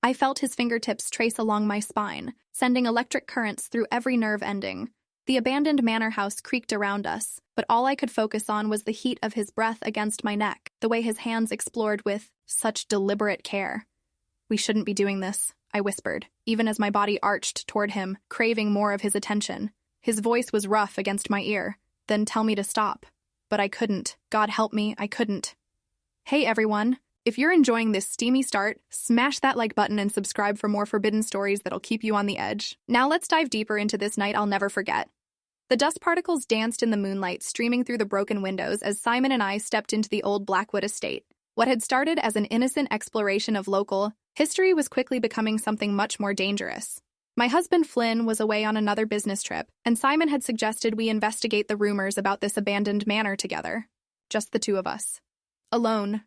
I felt his fingertips trace along my spine, sending electric currents through every nerve ending. The abandoned manor house creaked around us, but all I could focus on was the heat of his breath against my neck, the way his hands explored with such deliberate care. "We shouldn't be doing this," I whispered, even as my body arched toward him, craving more of his attention. His voice was rough against my ear. "Then tell me to stop." But I couldn't. God help me, I couldn't. Hey everyone! If you're enjoying this steamy start, smash that like button and subscribe for more forbidden stories that'll keep you on the edge. Now let's dive deeper into this night I'll never forget. The dust particles danced in the moonlight streaming through the broken windows as Simon and I stepped into the old Blackwood estate. What had started as an innocent exploration of local history was quickly becoming something much more dangerous. My husband Flynn was away on another business trip, and Simon had suggested we investigate the rumors about this abandoned manor together. Just the two of us. Alone.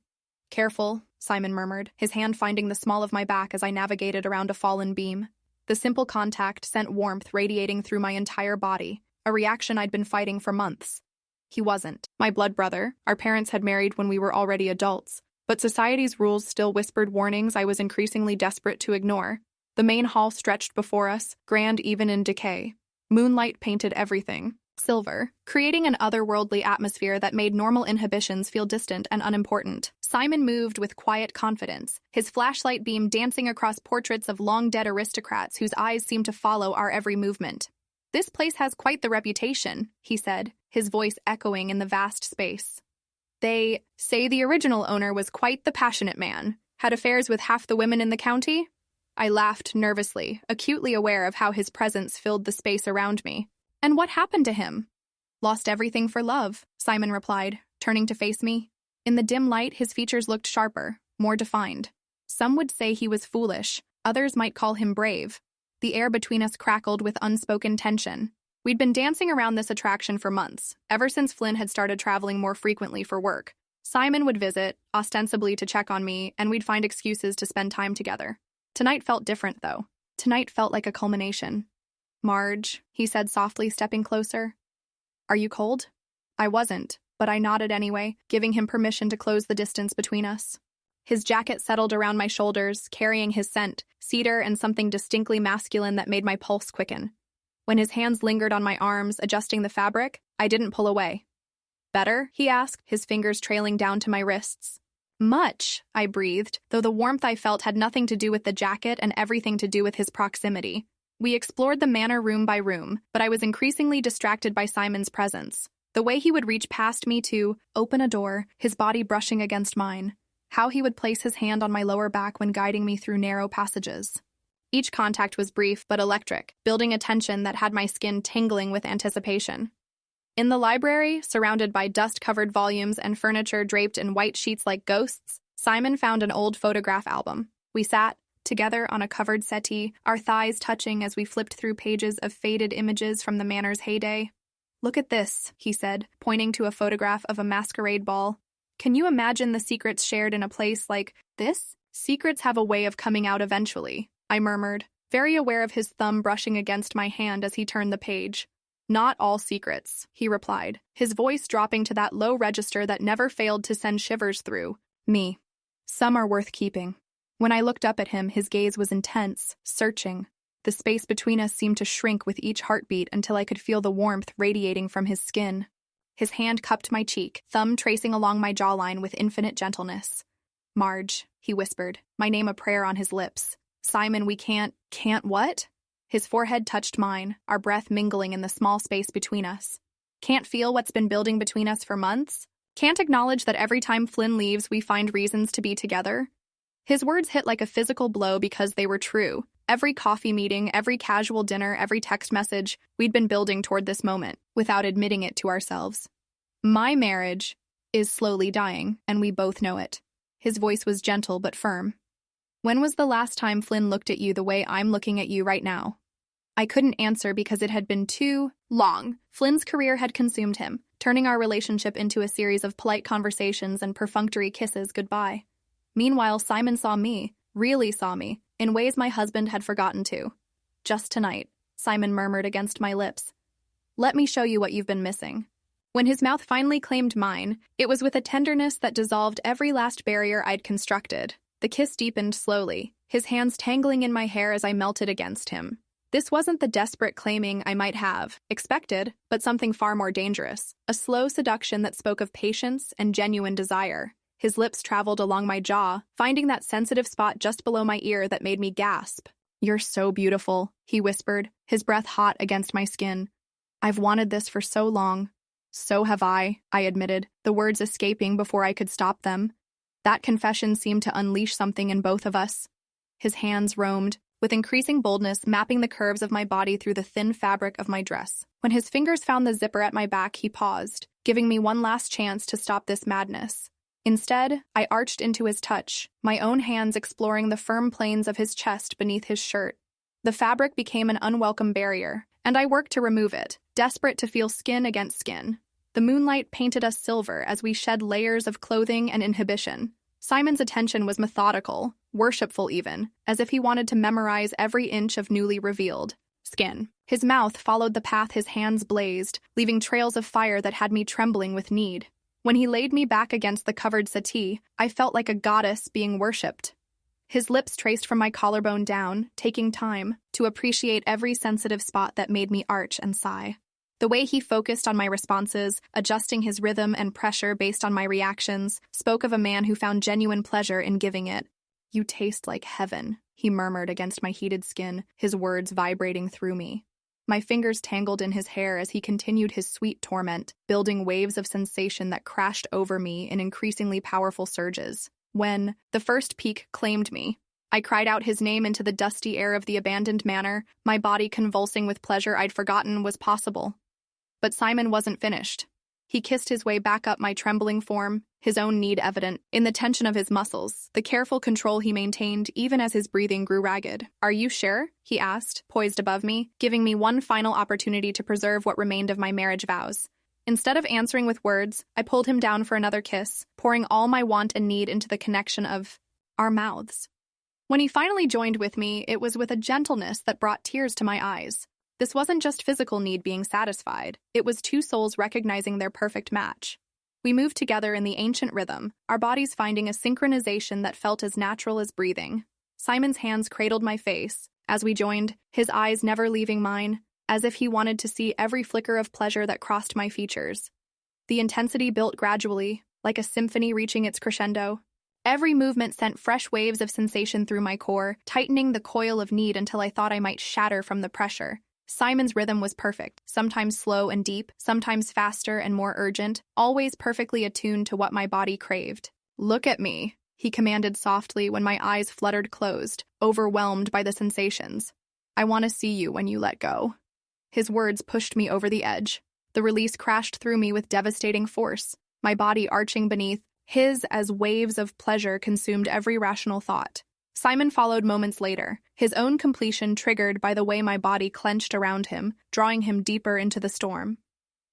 "Careful," Simon murmured, his hand finding the small of my back as I navigated around a fallen beam. The simple contact sent warmth radiating through my entire body, a reaction I'd been fighting for months. He wasn't my blood brother. Our parents had married when we were already adults, but society's rules still whispered warnings I was increasingly desperate to ignore. The main hall stretched before us, grand even in decay. Moonlight painted everything silver, creating an otherworldly atmosphere that made normal inhibitions feel distant and unimportant. Simon moved with quiet confidence, his flashlight beam dancing across portraits of long-dead aristocrats whose eyes seemed to follow our every movement. "This place has quite the reputation," he said, his voice echoing in the vast space. "They say the original owner was quite the passionate man, had affairs with half the women in the county?" I laughed nervously, acutely aware of how his presence filled the space around me. "And what happened to him?" "Lost everything for love," Simon replied, turning to face me. In the dim light, his features looked sharper, more defined. Some would say he was foolish, others might call him brave. The air between us crackled with unspoken tension. We'd been dancing around this attraction for months, ever since Flynn had started traveling more frequently for work. Simon would visit, ostensibly to check on me, and we'd find excuses to spend time together. Tonight felt different, though. Tonight felt like a culmination. "Marge," he said softly, stepping closer. "Are you cold?" I wasn't, but I nodded anyway, giving him permission to close the distance between us. His jacket settled around my shoulders, carrying his scent, cedar and something distinctly masculine that made my pulse quicken. When his hands lingered on my arms, adjusting the fabric, I didn't pull away. "Better?" he asked, his fingers trailing down to my wrists. "Much," I breathed, though the warmth I felt had nothing to do with the jacket and everything to do with his proximity. We explored the manor room by room, but I was increasingly distracted by Simon's presence. The way he would reach past me to open a door, his body brushing against mine. How he would place his hand on my lower back when guiding me through narrow passages. Each contact was brief but electric, building a tension that had my skin tingling with anticipation. In the library, surrounded by dust-covered volumes and furniture draped in white sheets like ghosts, Simon found an old photograph album. We sat together on a covered settee, our thighs touching as we flipped through pages of faded images from the manor's heyday. "Look at this," he said, pointing to a photograph of a masquerade ball. "Can you imagine the secrets shared in a place like this? Secrets have a way of coming out eventually," I murmured, very aware of his thumb brushing against my hand as he turned the page. "Not all secrets," he replied, his voice dropping to that low register that never failed to send shivers through me. "Some are worth keeping." When I looked up at him, his gaze was intense, searching. The space between us seemed to shrink with each heartbeat until I could feel the warmth radiating from his skin. His hand cupped my cheek, thumb tracing along my jawline with infinite gentleness. "Marge," he whispered, my name a prayer on his lips. "Simon, we can't what?" His forehead touched mine, our breath mingling in the small space between us. "Can't feel what's been building between us for months? Can't acknowledge that every time Flynn leaves we find reasons to be together?" His words hit like a physical blow because they were true. Every coffee meeting, every casual dinner, every text message, we'd been building toward this moment, without admitting it to ourselves. "My marriage is slowly dying, and we both know it." His voice was gentle but firm. "When was the last time Flynn looked at you the way I'm looking at you right now?" I couldn't answer because it had been too long. Flynn's career had consumed him, turning our relationship into a series of polite conversations and perfunctory kisses goodbye. Meanwhile, Simon saw me, really saw me, in ways my husband had forgotten to. "Just tonight," Simon murmured against my lips. "Let me show you what you've been missing." When his mouth finally claimed mine, it was with a tenderness that dissolved every last barrier I'd constructed. The kiss deepened slowly, his hands tangling in my hair as I melted against him. This wasn't the desperate claiming I might have expected, but something far more dangerous. A slow seduction that spoke of patience and genuine desire. His lips traveled along my jaw, finding that sensitive spot just below my ear that made me gasp. "You're so beautiful," he whispered, his breath hot against my skin. "I've wanted this for so long." "So have I admitted, the words escaping before I could stop them. That confession seemed to unleash something in both of us. His hands roamed, with increasing boldness, mapping the curves of my body through the thin fabric of my dress. When his fingers found the zipper at my back, he paused, giving me one last chance to stop this madness. Instead, I arched into his touch, my own hands exploring the firm planes of his chest beneath his shirt. The fabric became an unwelcome barrier, and I worked to remove it, desperate to feel skin against skin. The moonlight painted us silver as we shed layers of clothing and inhibition. Simon's attention was methodical, worshipful even, as if he wanted to memorize every inch of newly revealed skin. His mouth followed the path his hands blazed, leaving trails of fire that had me trembling with need. When he laid me back against the covered settee, I felt like a goddess being worshipped. His lips traced from my collarbone down, taking time to appreciate every sensitive spot that made me arch and sigh. The way he focused on my responses, adjusting his rhythm and pressure based on my reactions, spoke of a man who found genuine pleasure in giving it. "You taste like heaven," he murmured against my heated skin, his words vibrating through me. My fingers tangled in his hair as he continued his sweet torment, building waves of sensation that crashed over me in increasingly powerful surges. When the first peak claimed me, I cried out his name into the dusty air of the abandoned manor, my body convulsing with pleasure I'd forgotten was possible. But Simon wasn't finished. He kissed his way back up my trembling form, his own need evident in the tension of his muscles, the careful control he maintained even as his breathing grew ragged. "Are you sure?" he asked, poised above me, giving me one final opportunity to preserve what remained of my marriage vows. Instead of answering with words, I pulled him down for another kiss, pouring all my want and need into the connection of our mouths. When he finally joined with me, it was with a gentleness that brought tears to my eyes. This wasn't just physical need being satisfied, it was two souls recognizing their perfect match. We moved together in the ancient rhythm, our bodies finding a synchronization that felt as natural as breathing. Simon's hands cradled my face as we joined, his eyes never leaving mine, as if he wanted to see every flicker of pleasure that crossed my features. The intensity built gradually, like a symphony reaching its crescendo. Every movement sent fresh waves of sensation through my core, tightening the coil of need until I thought I might shatter from the pressure. Simon's rhythm was perfect, sometimes slow and deep, sometimes faster and more urgent, always perfectly attuned to what my body craved. "Look at me," he commanded softly when my eyes fluttered closed, overwhelmed by the sensations. "I want to see you when you let go." His words pushed me over the edge. The release crashed through me with devastating force, my body arching beneath, his as waves of pleasure consumed every rational thought. Simon followed moments later, his own completion triggered by the way my body clenched around him, drawing him deeper into the storm.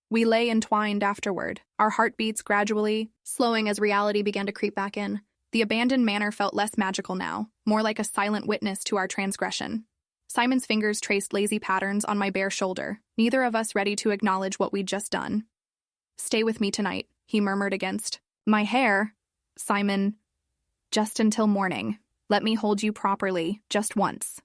We lay entwined afterward, our heartbeats gradually slowing as reality began to creep back in. The abandoned manor felt less magical now, more like a silent witness to our transgression. Simon's fingers traced lazy patterns on my bare shoulder, neither of us ready to acknowledge what we'd just done. "Stay with me tonight," he murmured against my hair. "Simon, just until morning. Let me hold you properly, just once."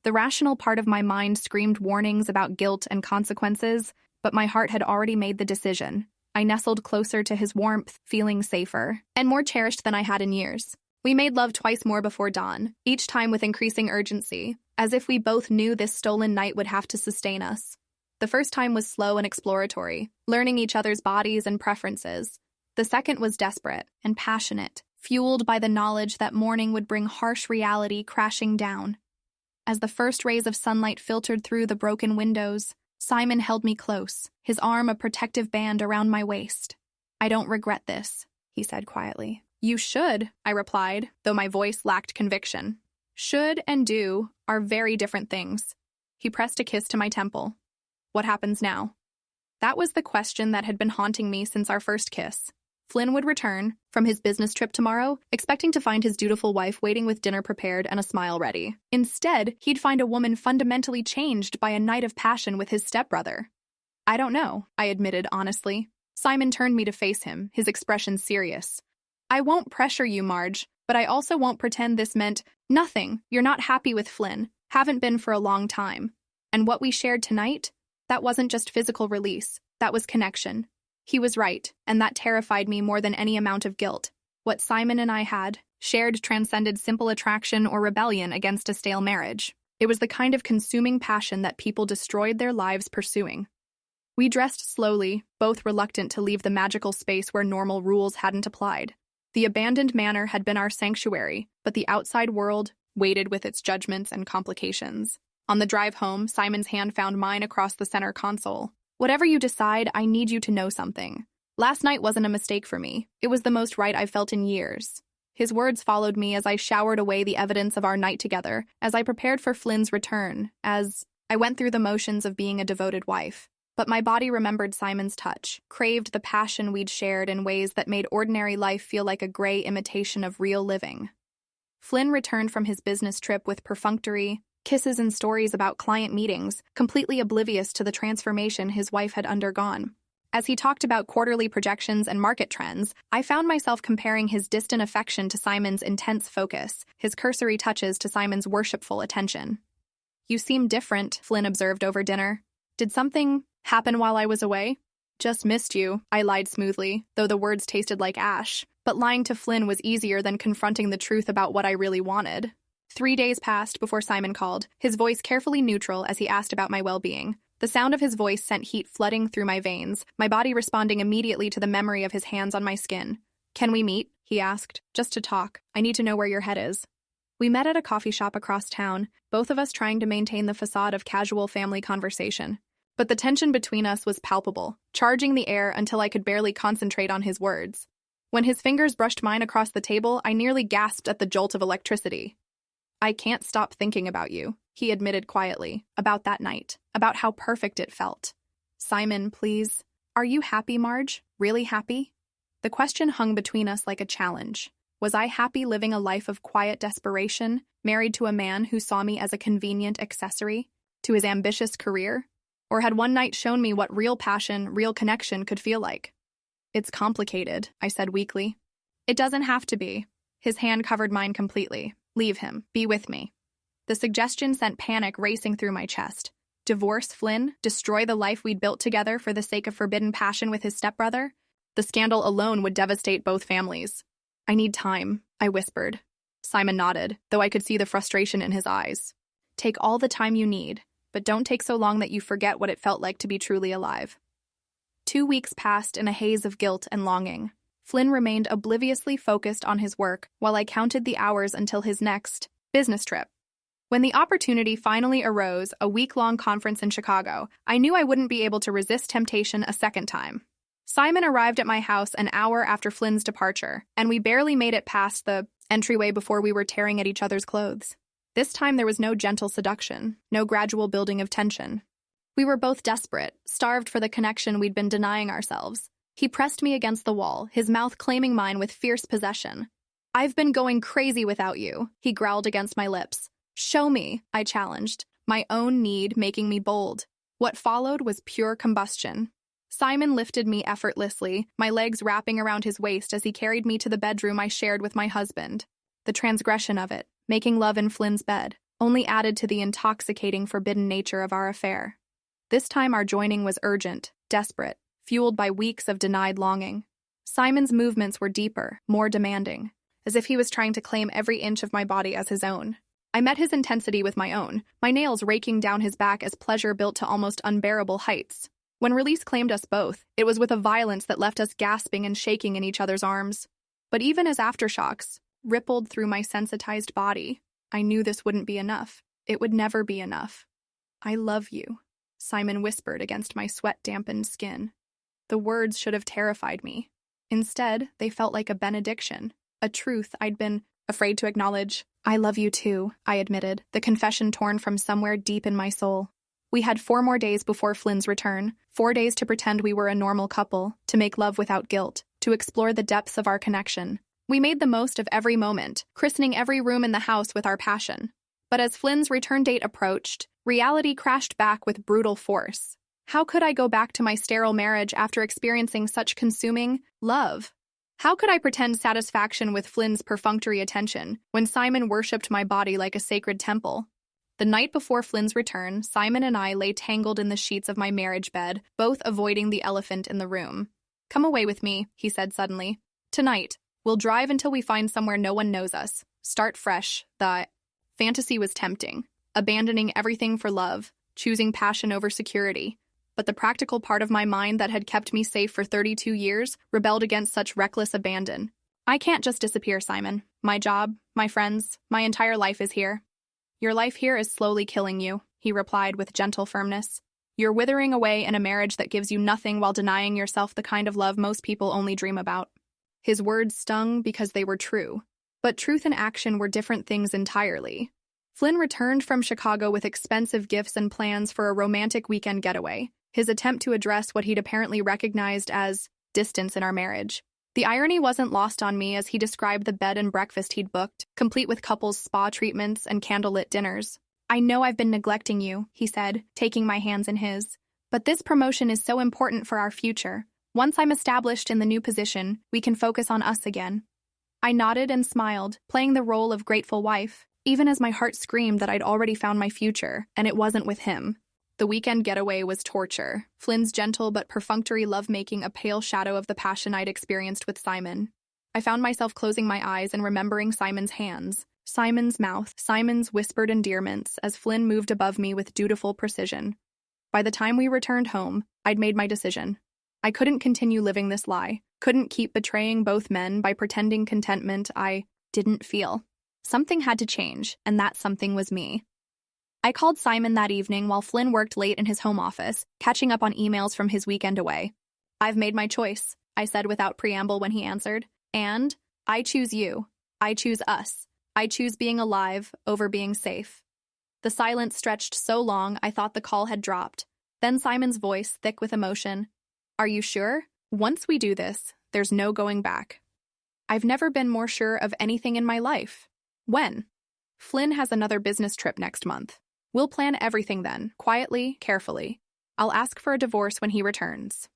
The rational part of my mind screamed warnings about guilt and consequences, but my heart had already made the decision. I nestled closer to his warmth, feeling safer, and more cherished than I had in years. We made love twice more before dawn, each time with increasing urgency, as if we both knew this stolen night would have to sustain us. The first time was slow and exploratory, learning each other's bodies and preferences. The second was desperate and passionate, fueled by the knowledge that morning would bring harsh reality crashing down. As the first rays of sunlight filtered through the broken windows, Simon held me close, his arm a protective band around my waist. "I don't regret this," he said quietly. "You should," I replied, though my voice lacked conviction. Should and do are very different things. He pressed a kiss to my temple. "What happens now?" That was the question that had been haunting me since our first kiss. Flynn would return from his business trip tomorrow, expecting to find his dutiful wife waiting with dinner prepared and a smile ready. Instead, he'd find a woman fundamentally changed by a night of passion with his stepbrother. "I don't know," I admitted honestly. Simon turned me to face him, his expression serious. "I won't pressure you, Marge, but I also won't pretend this meant Nothing. You're not happy with Flynn. Haven't been for a long time. And what we shared tonight? That wasn't just physical release. That was connection. He was right, and that terrified me more than any amount of guilt. What Simon and I had shared transcended simple attraction or rebellion against a stale marriage. It was the kind of consuming passion that people destroyed their lives pursuing. We dressed slowly, both reluctant to leave the magical space where normal rules hadn't applied. The abandoned manor had been our sanctuary, but the outside world waited with its judgments and complications. On the drive home, Simon's hand found mine across the center console. Whatever you decide, I need you to know something. Last night wasn't a mistake for me. It was the most right I've felt in years. His words followed me as I showered away the evidence of our night together, as I prepared for Flynn's return, as I went through the motions of being a devoted wife. But my body remembered Simon's touch, craved the passion we'd shared in ways that made ordinary life feel like a gray imitation of real living. Flynn returned from his business trip with perfunctory kisses and stories about client meetings, completely oblivious to the transformation his wife had undergone. As he talked about quarterly projections and market trends, I found myself comparing his distant affection to Simon's intense focus, his cursory touches to Simon's worshipful attention. "You seem different," Flynn observed over dinner. "Did something happen while I was away?" "Just missed you," I lied smoothly, though the words tasted like ash. But lying to Flynn was easier than confronting the truth about what I really wanted. 3 days passed before Simon called, his voice carefully neutral as he asked about my well-being. The sound of his voice sent heat flooding through my veins, my body responding immediately to the memory of his hands on my skin. "Can we meet?" he asked. "Just to talk. I need to know where your head is." We met at a coffee shop across town, both of us trying to maintain the facade of casual family conversation. But the tension between us was palpable, charging the air until I could barely concentrate on his words. When his fingers brushed mine across the table, I nearly gasped at the jolt of electricity. "I can't stop thinking about you," he admitted quietly, about that night, about how perfect it felt. "Simon, please. Are you happy, Marge? Really happy?" The question hung between us like a challenge. Was I happy living a life of quiet desperation, married to a man who saw me as a convenient accessory to his ambitious career? Or had one night shown me what real passion, real connection could feel like? "It's complicated," I said weakly. "It doesn't have to be." His hand covered mine completely. "Leave him. Be with me." The suggestion sent panic racing through my chest. Divorce Flynn? Destroy the life we'd built together for the sake of forbidden passion with his stepbrother? The scandal alone would devastate both families. "I need time," I whispered. Simon nodded, though I could see the frustration in his eyes. "Take all the time you need, but don't take so long that you forget what it felt like to be truly alive." 2 weeks passed in a haze of guilt and longing. Flynn remained obliviously focused on his work while I counted the hours until his next business trip. When the opportunity finally arose, a week-long conference in Chicago, I knew I wouldn't be able to resist temptation a second time. Simon arrived at my house an hour after Flynn's departure, and we barely made it past the entryway before we were tearing at each other's clothes. This time there was no gentle seduction, no gradual building of tension. We were both desperate, starved for the connection we'd been denying ourselves. He pressed me against the wall, his mouth claiming mine with fierce possession. "I've been going crazy without you," he growled against my lips. "Show me," I challenged, my own need making me bold. What followed was pure combustion. Simon lifted me effortlessly, my legs wrapping around his waist as he carried me to the bedroom I shared with my husband. The transgression of it, making love in Flynn's bed, only added to the intoxicating, forbidden nature of our affair. This time our joining was urgent, desperate, fueled by weeks of denied longing. Simon's movements were deeper, more demanding, as if he was trying to claim every inch of my body as his own. I met his intensity with my own, my nails raking down his back as pleasure built to almost unbearable heights. When release claimed us both, it was with a violence that left us gasping and shaking in each other's arms. But even as aftershocks rippled through my sensitized body, I knew this wouldn't be enough. It would never be enough. "I love you," Simon whispered against my sweat-dampened skin. The words should have terrified me. Instead, they felt like a benediction, a truth I'd been afraid to acknowledge. "I love you too," I admitted, the confession torn from somewhere deep in my soul. We had 4 more days before Flynn's return, 4 days to pretend we were a normal couple, to make love without guilt, to explore the depths of our connection. We made the most of every moment, christening every room in the house with our passion. But as Flynn's return date approached, reality crashed back with brutal force. How could I go back to my sterile marriage after experiencing such consuming love? How could I pretend satisfaction with Flynn's perfunctory attention when Simon worshipped my body like a sacred temple? The night before Flynn's return, Simon and I lay tangled in the sheets of my marriage bed, both avoiding the elephant in the room. "Come away with me," he said suddenly. "Tonight, we'll drive until we find somewhere no one knows us. Start fresh." The fantasy was tempting, abandoning everything for love, choosing passion over security. But the practical part of my mind that had kept me safe for 32 years rebelled against such reckless abandon. "I can't just disappear, Simon. My job, my friends, my entire life is here." "Your life here is slowly killing you," he replied with gentle firmness. "You're withering away in a marriage that gives you nothing while denying yourself the kind of love most people only dream about." His words stung because they were true. But truth and action were different things entirely. Flynn returned from Chicago with expensive gifts and plans for a romantic weekend getaway, his attempt to address what he'd apparently recognized as distance in our marriage. The irony wasn't lost on me as he described the bed and breakfast he'd booked, complete with couples spa treatments and candlelit dinners. "I know I've been neglecting you," he said, taking my hands in his. "But this promotion is so important for our future. Once I'm established in the new position, we can focus on us again." I nodded and smiled, playing the role of grateful wife, even as my heart screamed that I'd already found my future, and it wasn't with him. The weekend getaway was torture, Flynn's gentle but perfunctory lovemaking a pale shadow of the passion I'd experienced with Simon. I found myself closing my eyes and remembering Simon's hands, Simon's mouth, Simon's whispered endearments as Flynn moved above me with dutiful precision. By the time we returned home, I'd made my decision. I couldn't continue living this lie, couldn't keep betraying both men by pretending contentment I didn't feel. Something had to change, and that something was me. I called Simon that evening while Flynn worked late in his home office, catching up on emails from his weekend away. "I've made my choice," I said without preamble when he answered. "And I choose you. I choose us. I choose being alive over being safe." The silence stretched so long I thought the call had dropped. Then Simon's voice, thick with emotion. "Are you sure? Once we do this, there's no going back." "I've never been more sure of anything in my life." "When?" "Flynn has another business trip next month. We'll plan everything then, quietly, carefully. I'll ask for a divorce when he returns."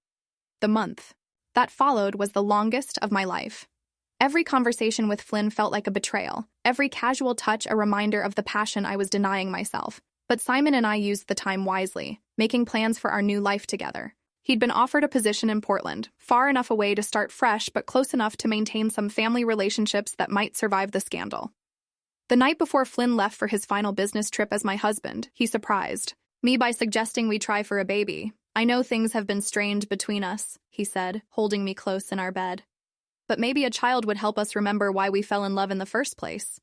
The month that followed was the longest of my life. Every conversation with Flynn felt like a betrayal, every casual touch a reminder of the passion I was denying myself. But Simon and I used the time wisely, making plans for our new life together. He'd been offered a position in Portland, far enough away to start fresh but close enough to maintain some family relationships that might survive the scandal. The night before Flynn left for his final business trip as my husband, he surprised me by suggesting we try for a baby. "I know things have been strained between us," he said, holding me close in our bed. "But maybe a child would help us remember why we fell in love in the first place."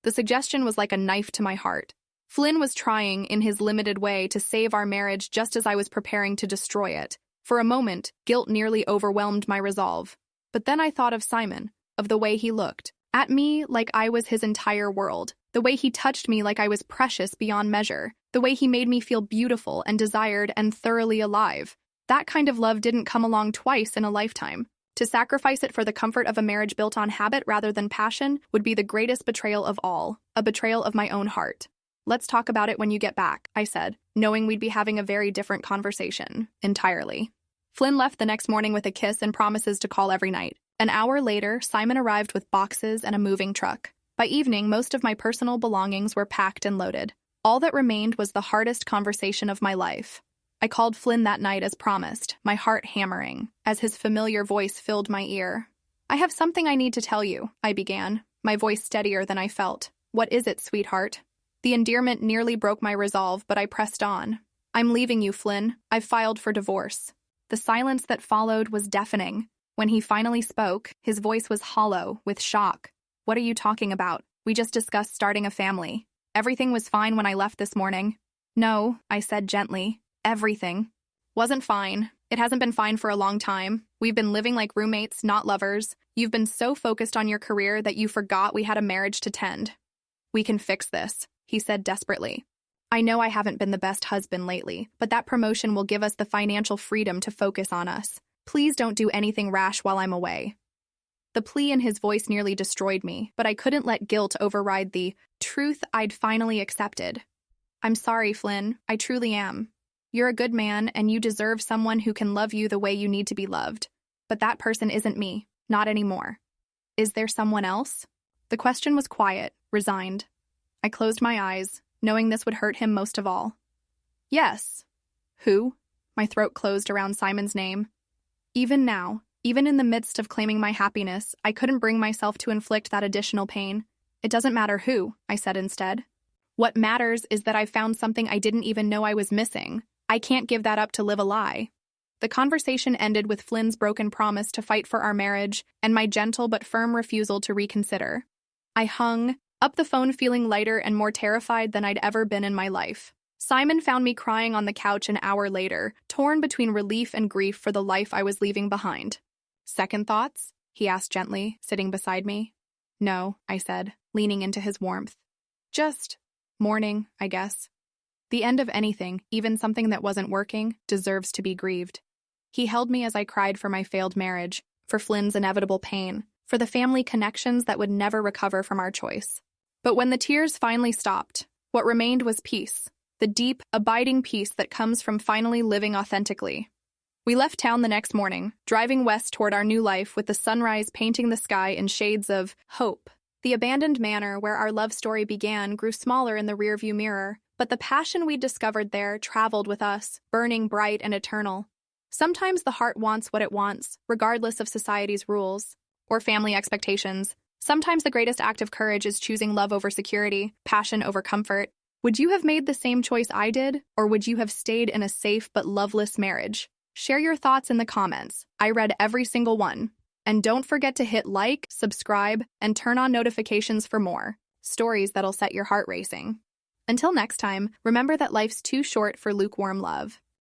The suggestion was like a knife to my heart. Flynn was trying, in his limited way, to save our marriage just as I was preparing to destroy it. For a moment, guilt nearly overwhelmed my resolve. But then I thought of Simon, of the way he looked at me like I was his entire world, the way he touched me like I was precious beyond measure, the way he made me feel beautiful and desired and thoroughly alive. That kind of love didn't come along twice in a lifetime. To sacrifice it for the comfort of a marriage built on habit rather than passion would be the greatest betrayal of all, a betrayal of my own heart. "Let's talk about it when you get back," I said, knowing we'd be having a very different conversation, entirely. Flynn left the next morning with a kiss and promises to call every night. An hour later, Simon arrived with boxes and a moving truck. By evening, most of my personal belongings were packed and loaded. All that remained was the hardest conversation of my life. I called Flynn that night as promised, my heart hammering, as his familiar voice filled my ear. "I have something I need to tell you," I began, my voice steadier than I felt. "What is it, sweetheart?" The endearment nearly broke my resolve, but I pressed on. "I'm leaving you, Flynn. I've filed for divorce." The silence that followed was deafening. When he finally spoke, his voice was hollow, with shock. "What are you talking about? We just discussed starting a family. Everything was fine when I left this morning." "No," I said gently. "Everything wasn't fine. It hasn't been fine for a long time. We've been living like roommates, not lovers. You've been so focused on your career that you forgot we had a marriage to tend." "We can fix this," he said desperately. "I know I haven't been the best husband lately, but that promotion will give us the financial freedom to focus on us. Please don't do anything rash while I'm away." The plea in his voice nearly destroyed me, but I couldn't let guilt override the truth I'd finally accepted. "I'm sorry, Flynn. I truly am. You're a good man, and you deserve someone who can love you the way you need to be loved. But that person isn't me. Not anymore. Is there someone else? The question was quiet, resigned. I closed my eyes, knowing this would hurt him most of all. Yes. Who? My throat closed around Simon's name. Even now, even in the midst of claiming my happiness, I couldn't bring myself to inflict that additional pain. It doesn't matter who, I said instead. What matters is that I found something I didn't even know I was missing. I can't give that up to live a lie. The conversation ended with Flynn's broken promise to fight for our marriage and my gentle but firm refusal to reconsider. I hung up the phone feeling lighter and more terrified than I'd ever been in my life. Simon found me crying on the couch an hour later, torn between relief and grief for the life I was leaving behind. Second thoughts? He asked gently, sitting beside me. No, I said, leaning into his warmth. Just mourning, I guess. The end of anything, even something that wasn't working, deserves to be grieved. He held me as I cried for my failed marriage, for Flynn's inevitable pain, for the family connections that would never recover from our choice. But when the tears finally stopped, what remained was peace, the deep, abiding peace that comes from finally living authentically. We left town the next morning, driving west toward our new life with the sunrise painting the sky in shades of hope. The abandoned manor where our love story began grew smaller in the rearview mirror, but the passion we'd discovered there traveled with us, burning bright and eternal. Sometimes the heart wants what it wants, regardless of society's rules or family expectations. Sometimes the greatest act of courage is choosing love over security, passion over comfort. Would you have made the same choice I did, or would you have stayed in a safe but loveless marriage? Share your thoughts in the comments. I read every single one. And don't forget to hit like, subscribe, and turn on notifications for more stories that'll set your heart racing. Until next time, remember that life's too short for lukewarm love.